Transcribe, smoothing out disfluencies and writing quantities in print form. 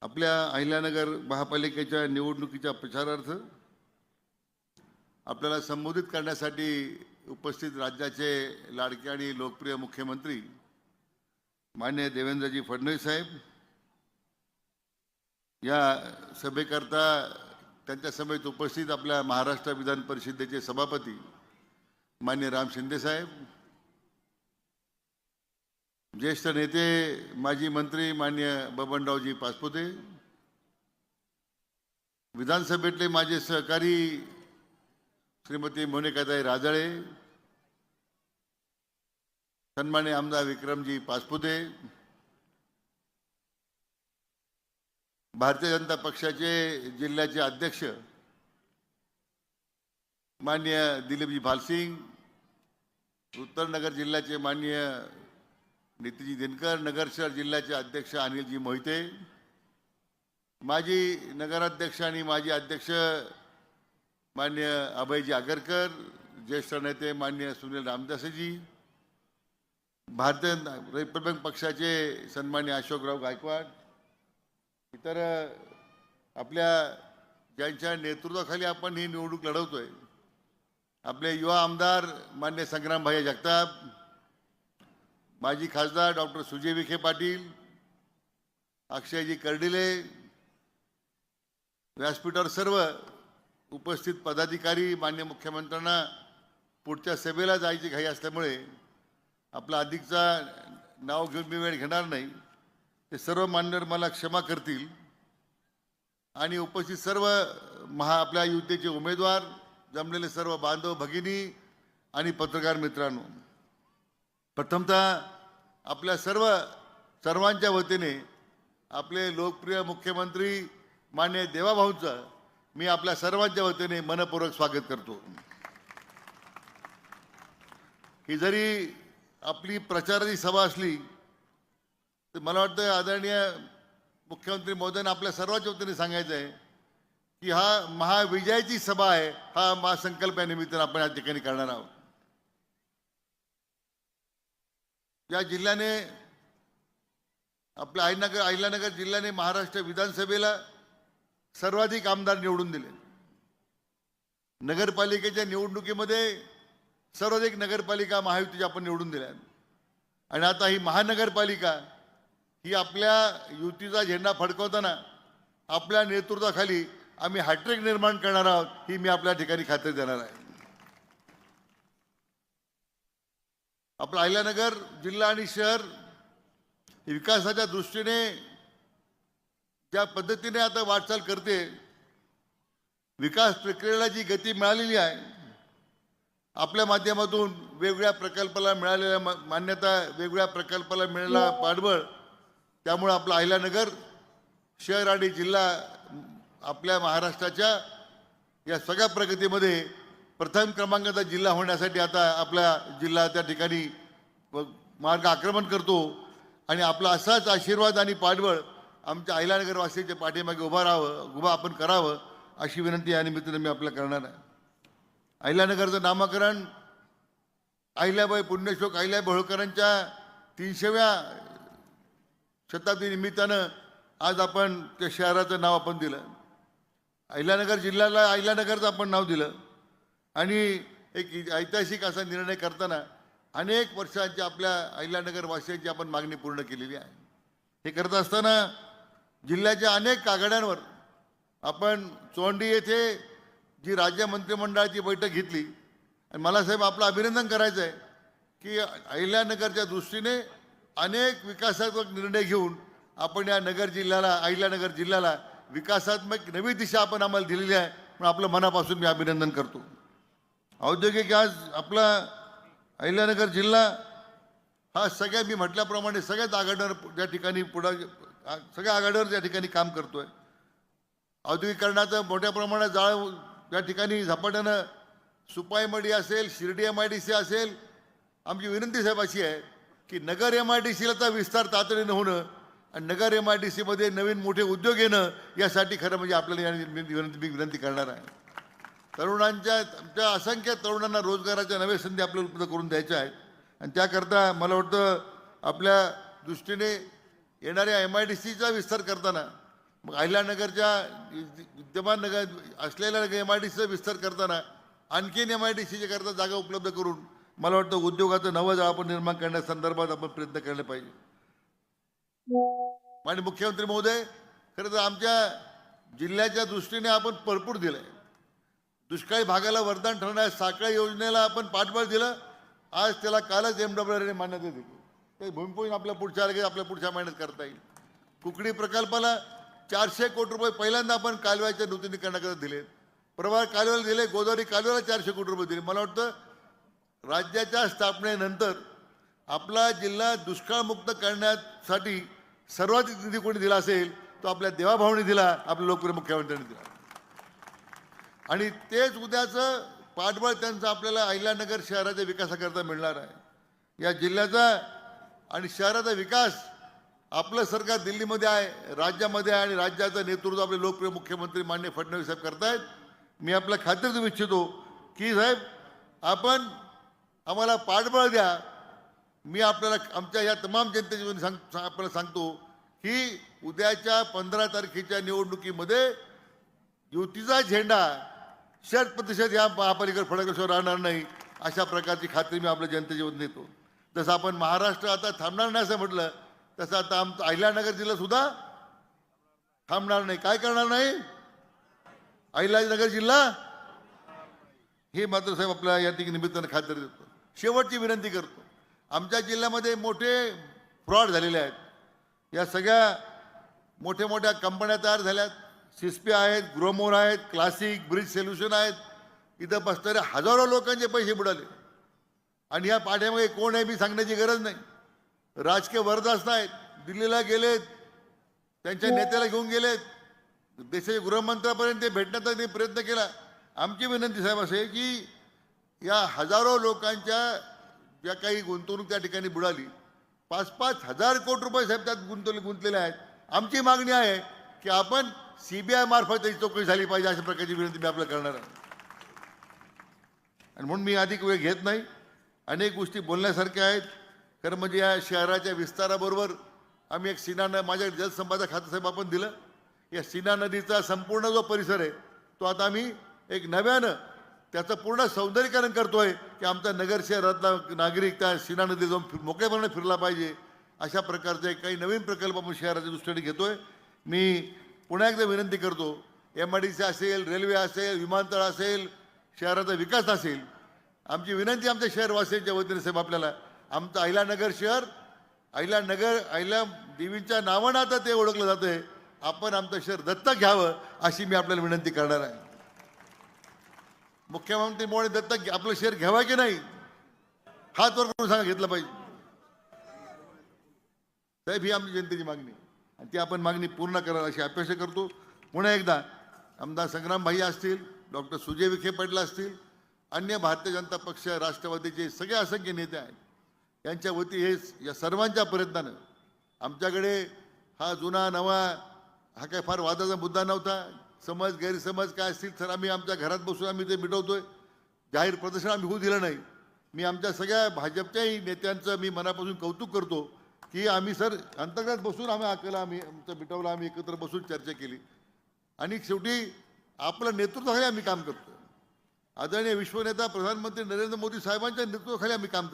आपल्या अहिल्यानगर महापालिकेच्या निवडणुकीच्या प्रचारार्थ आपल्याला संबोधित करण्यासाठी उपस्थित राज्याचे लाडके आणि लोकप्रिय मुख्यमंत्री माननीय देवेंद्रजी फडणवीस साहेब या सभेकरता त्यांच्या सभेत उपस्थित आपल्या महाराष्ट्र विधान परिषदेचे सभापती माननीय राम शिंदे साहेब, ज्येष्ठ नेते माजी मंत्री माननीय बबनरावजी पाचपुते, विधानसभेतले माझे सहकारी श्रीमती मोनिकाताई राजळे, सन्माननीय आमदार विक्रमजी पाचपुते, भारतीय जनता पक्षाचे जिल्ह्याचे अध्यक्ष माननीय दिलीपजी भालसिंग, उत्तर नगर जिल्ह्याचे माननीय नितीजी दिनकर, नगर शहर जिल्ह्याचे अध्यक्ष अनिलजी मोहिते, माजी नगराध्यक्ष आणि माजी अध्यक्ष माननीय अभयजी आगरकर, ज्येष्ठ नेते माननीय सुनील रामदासजी, भारतीय रिपब्लिकन पक्षाचे सन्माननीय अशोकराव गायकवाड, इतर आपल्या ज्यांच्या नेतृत्वाखाली आपण ही निवडणूक लढवतोय, आपले युवा आमदार माननीय संग्रामभाई जगताप, माजी खासदार डॉक्टर सुजय विखे पाटील, अक्षयजी कर्डिले, व्यासपीठावर सर्व उपस्थित पदाधिकारी, माननीय मुख्यमंत्र्यांना पुढच्या सभेला जायची घाई असल्यामुळे आपला अधिकचा नाव घेऊन मी वेळ घेणार नाही. ते सर्व मान्यवर मला क्षमा करतील. आणि उपस्थित सर्व आपल्या युतीचे उमेदवार, जमलेले सर्व बांधव भगिनी आणि पत्रकार मित्रांनो, प्रथमतः आपल्या सर्वांच्या वतीने आपले लोकप्रिय मुख्यमंत्री माननीय देवाभाऊंचं मी आपल्या सर्वांच्या वतीने मनपूर्वक स्वागत करतो. ही जरी आपली प्रचाराची सभा असली तर मला वाटतं आदरणीय मुख्यमंत्री महोदयांना आपल्या सर्वांच्या वतीने सांगायचं आहे की हा महाविजयाची सभा आहे. हा महासंकल्पानिमित्तानं आपण या ठिकाणी करणार आहोत. या जिल्ह्याने आपल्या अहिल्यानगर जिल्ह्याने महाराष्ट्र विधानसभेला सर्वाधिक आमदार निवडून दिले. नगरपालिकेच्या निवडणुकीमध्ये सर्वाधिक नगरपालिका महायुतीच्या आपण निवडून दिल्या. आणि आता ही महानगरपालिका ही आपल्या युतीचा झेंडा फडकवताना आपल्या नेतृत्वाखाली आम्ही हॅट्रिक निर्माण करणार आहोत, ही मी आपल्या ठिकाणी खात्री देणार आहे. आपला अहिल्यानगर जिल्हा आणि शहर विकासाच्या दृष्टीने ज्या पद्धतीने आता वाटचाल करते, विकास प्रक्रियेला जी गती मिळालेली आहे, आपल्या माध्यमातून वेगवेगळ्या प्रकल्पाला मिळालेल्या मान्यता, वेगवेगळ्या प्रकल्पाला मिळालेला पाठबळ, त्यामुळे आपला अहिल्यानगर शहर आणि जिल्हा आपल्या महाराष्ट्राच्या या सगळ्या प्रगतीमध्ये प्रथम क्रमांकाचा जिल्हा होण्यासाठी आता आपला जिल्हा त्या ठिकाणी मार्ग आक्रमण करतो. आणि आपला असाच आशीर्वाद आणि पाठबळ आमच्या अहिल्यानगरवासीयांच्या पाठीमागे उभा आपण करावं, अशी विनंती या निमित्ताने मी आपल्याला करणार आहे. अहिल्यानगरचं नामकरण अहिल्याबाई पुण्यश्लोक अहिल्याबाई होळकरांच्या 300व्या शताब्दी निमित्तानं आज आपण त्या शहराचं नाव आपण दिलं. अहिल्यानगर जिल्ह्याला अहिल्यानगरचं आपण नाव दिलं. आणि एक ऐतिहासिक असा निर्णय करताना अनेक वर्षांची आपल्या अहिल्यानगरवासियांची आपण मागणी पूर्ण केलेली आहे. हे करत असताना जिल्ह्याच्या अनेक आघाड्यांवर आपण चोंडी येथे जी राज्य मंत्रिमंडळाची बैठक घेतली, आणि मला साहेब आपलं अभिनंदन करायचं आहे की अहिल्यानगरच्या दृष्टीने अनेक विकासात्मक निर्णय घेऊन आपण या अहिल्यानगर जिल्ह्याला विकासात्मक नवी दिशा आपण आम्हाला दिलेली आहे. म्हणून आपलं मनापासून मी अभिनंदन करतो. औद्योगिक आज आपला अहिल्यानगर जिल्हा हा मी म्हटल्याप्रमाणे सगळ्याच आघाड्यावर त्या ठिकाणी सगळ्या आघाड्यावर त्या ठिकाणी काम करतोय. औद्योगिकरणाचं मोठ्या प्रमाणात जाळ त्या ठिकाणी झपाट्यानं सुपाईमडी असेल, शिर्डी MIDC असेल. आमची विनंती साहेब अशी आहे की नगर MIDCला विस्तार तातडीनं होणं आणि नगर MIDC मध्ये नवीन मोठे उद्योग येणं, यासाठी खरं म्हणजे आपल्याला विनंती करणार आहे. आमच्या असंख्य तरुणांना रोजगाराच्या नव्या संधी आपल्याला उपलब्ध करून द्यायच्या आहेत. आणि त्याकरता मला वाटतं आपल्या दृष्टीने येणाऱ्या MIDCचा विस्तार करताना मग अहिल्यानगरच्या विद्यमान नगर असलेल्या MIDCचा विस्तार करताना आणखीन MIDCच्या करता जागा उपलब्ध करून मला वाटतं उद्योगाचं नवं जाळं आपण निर्माण करण्यासंदर्भात आपण प्रयत्न केले पाहिजे. आणि मुख्यमंत्री महोदय, खरं तर आमच्या जिल्ह्याच्या दृष्टीने आपण भरपूर दिलंय. दुष्काळी भागाला वरदान ठरणाऱ्या साखळी योजनेला आपण पाठबळ दिलं. आज त्याला कालच MWRने मान्यता दिली. ते भूमिपूजन आपल्या पुढच्या महिन्यात करता येईल. कुकडी प्रकल्पाला 400 कोटी रुपये पहिल्यांदा आपण कालव्याच्या नूतनीकरणाकरता दिले. प्रवाह कालव्याला दिले, गोदावरी कालव्याला 400 कोटी रुपये दिले. मला वाटतं राज्याच्या स्थापनेनंतर आपला जिल्हा दुष्काळमुक्त करण्यासाठी सर्वाधिक निधी कोणी दिला असेल तो आपल्या देवाभाऊने दिला, आपल्या लोकप्रिय मुख्यमंत्र्यांनी दिला. आणि तेच उद्याचं पाठबळ त्यांचं आपल्याला अहिल्यानगर शहराच्या विकासाकरता मिळणार आहे. या जिल्ह्याचा आणि शहराचा विकास आपलं सरकार दिल्लीमध्ये आहे, राज्यामध्ये आहे आणि राज्याचं नेतृत्व आपले लोकप्रिय मुख्यमंत्री माननीय फडणवीस साहेब करतायत. मी आपला खात्री देऊ इच्छितो की साहेब आपण आम्हाला पाठबळ द्या. मी आपल्याला आमच्या या तमाम जनतेची आपल्याला सांगतो की उद्याच्या 15 तारखेच्या निवडणुकीमध्ये युतीचा झेंडा 100% या महापालिकेवर फडकल्याशिवाय राहणार नाही, अशा प्रकारची खात्री मी आपल्या जनतेच्या वतीने देतो. जसं आपण महाराष्ट्र आता थांबणार नाही असं म्हटलं, तसं आता आमचा अहिल्यानगर जिल्हा सुद्धा थांबणार नाही. काय करणार नाही? अहिल्यानगर जिल्हा हे मात्र साहेब आपल्या या निमित्तानं खात्री देतो. शेवटची विनंती करतो, आमच्या जिल्ह्यामध्ये मोठे फ्रॉड झालेले आहेत. या सगळ्या मोठ्या कंपन्या तयार झाल्यात. सिस्पी आहेत, ग्रोमोर आहेत, क्लासिक, ब्रिज सोल्युशन आहेत. इथं बसणारे हजारो लोकांचे पैसे बुडाले. आणि या पाठ्यामागे कोण आहे मी सांगण्याची गरज नाही. राजकीय वरदास्त आहेत, दिल्लीला गेलेत, त्यांच्या नेत्याला घेऊन गेलेत, देशाच्या गृहमंत्र्यापर्यंत ते भेटण्याचा त्यांनी प्रयत्न केला. आमची विनंती साहेब असे की या हजारो लोकांच्या ज्या काही गुंतवणूक त्या ठिकाणी बुडाली, 5-5 हजार कोटी रुपये साहेब त्यात गुंतलेले आहेत. आमची मागणी आहे की आपण CBI मार्फत त्याची चौकशी झाली पाहिजे, अशा प्रकारची विनंती मी आपल्याला करणार आहे. आणि म्हणून मी अधिक वेळ घेत नाही. अनेक गोष्टी बोलण्यासारख्या आहेत. खरं म्हणजे या शहराच्या विस्ताराबरोबर आम्ही एक सीना माझ्या जलसंपदा खातं साहेब आपण दिलं. या सीना नदीचा संपूर्ण जो परिसर आहे तो आता आम्ही एक नव्यानं त्याचं पूर्ण सौंदर्यीकरण करतोय की आमचा नगर शहरातला नागरिक त्या सीना नदी जाऊन मोकळेपणाने फिरला पाहिजे. अशा प्रकारचे काही नवीन प्रकल्प आपण शहराच्या दृष्टीने घेतोय. मी पुन्हा एकदा विनंती करतो, MIDC असेल, रेल्वे असेल, विमानतळ असेल, शहराचा विकास असेल, आमची विनंती आमच्या शहरवासियांच्या वतीने साहेब आपल्याला आमचं अहिल्यानगर शहर अहिल्या देवींच्या नावानं आता ते ओळखलं जातंय. आपण आमचं शहर दत्तक घ्यावं अशी मी आपल्याला विनंती करणार आहे. मुख्यमंत्री मोदी दत्तक आपलं शहर घ्यावा की नाही हात वर करून सांगा, घेतलं पाहिजे साहेब. ही आमची जनतेची मागणी आणि ती आपण मागणी पूर्ण करायला अशी अपेक्षा करतो. पुन्हा एकदा आमदार संग्राम भाई असतील, डॉक्टर सुजय विखे पाटील असतील, अन्य भारतीय जनता पक्ष, राष्ट्रवादीचे सगळे असंख्य नेते आहेत, यांच्या वती हे या सर्वांच्या प्रयत्नानं आमच्याकडे हा जुना नवा हा काय फार वादाचा मुद्दा नव्हता. समज गैरसमज काय असतील तर आम्ही आमच्या घरात बसून आम्ही ते मिटवतोय. जाहीर प्रदर्शन आम्ही होऊ दिलं नाही. मी आमच्या सगळ्या भाजपच्याही नेत्यांचं मी मनापासून कौतुक करतो की आम्ही सर अंतर्गत बसून आम्ही आमचं मिटवलं, आम्ही एकत्र बसून चर्चा केली आणि शेवटी आपलं नेतृत्वाखाली आम्ही काम करतो. आदरणीय विश्वनेता प्रधानमंत्री नरेंद्र मोदी साहेबांच्या नेतृत्वाखाली आम्ही काम करतो.